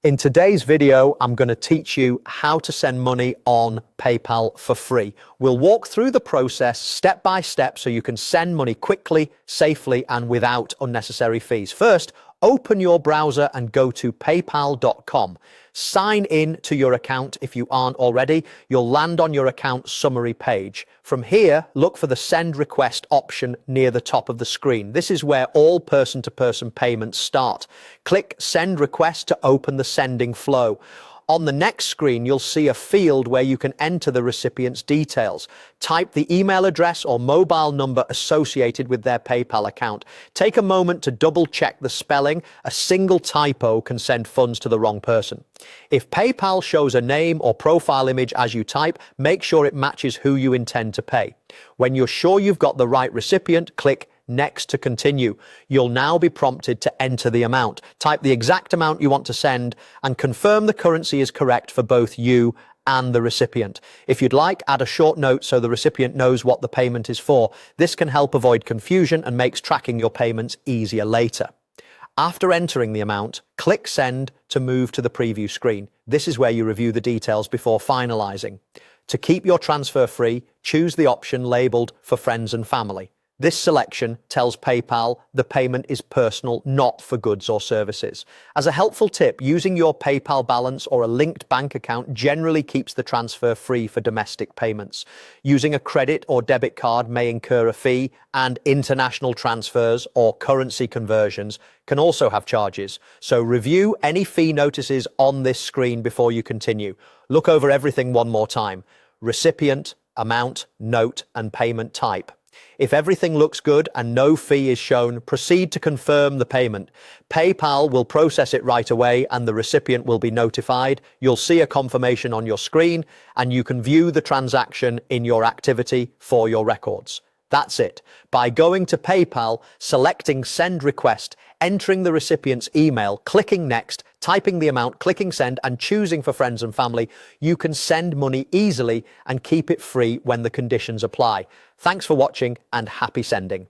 In today's video, I'm going to teach you how to send money on PayPal for free. We'll walk through the process step by step so you can send money quickly, safely, and without unnecessary fees. First, open your browser and go to paypal.com. Sign in to your account if you aren't already. You'll land on your account summary page. From here, look for the send request option near the top of the screen. This is where all person-to-person payments start. Click send request to open the sending flow. On the next screen, you'll see a field where you can enter the recipient's details. Type the email address or mobile number associated with their PayPal account. Take a moment to double check the spelling. A single typo can send funds to the wrong person. If PayPal shows a name or profile image as you type, make sure it matches who you intend to pay. When you're sure you've got the right recipient, click Next to continue. You'll now be prompted to enter the amount. Type the exact amount you want to send and confirm the currency is correct for both you and the recipient. If you'd like, add a short note so the recipient knows what the payment is for. This can help avoid confusion and makes tracking your payments easier later. After entering the amount, click Send to move to the preview screen. This is where you review the details before finalizing. To keep your transfer free, choose the option labeled for friends and family. This selection tells PayPal the payment is personal, not for goods or services. As a helpful tip, using your PayPal balance or a linked bank account generally keeps the transfer free for domestic payments. Using a credit or debit card may incur a fee, and international transfers or currency conversions can also have charges. So review any fee notices on this screen before you continue. Look over everything one more time. Recipient, amount, note, and payment type. If everything looks good and no fee is shown, proceed to confirm the payment. PayPal will process it right away and the recipient will be notified. You'll see a confirmation on your screen and you can view the transaction in your activity for your records. That's it. By going to PayPal, selecting Send Request, entering the recipient's email, clicking Next, typing the amount, clicking Send, and choosing for friends and family, you can send money easily and keep it free when the conditions apply. Thanks for watching and happy sending.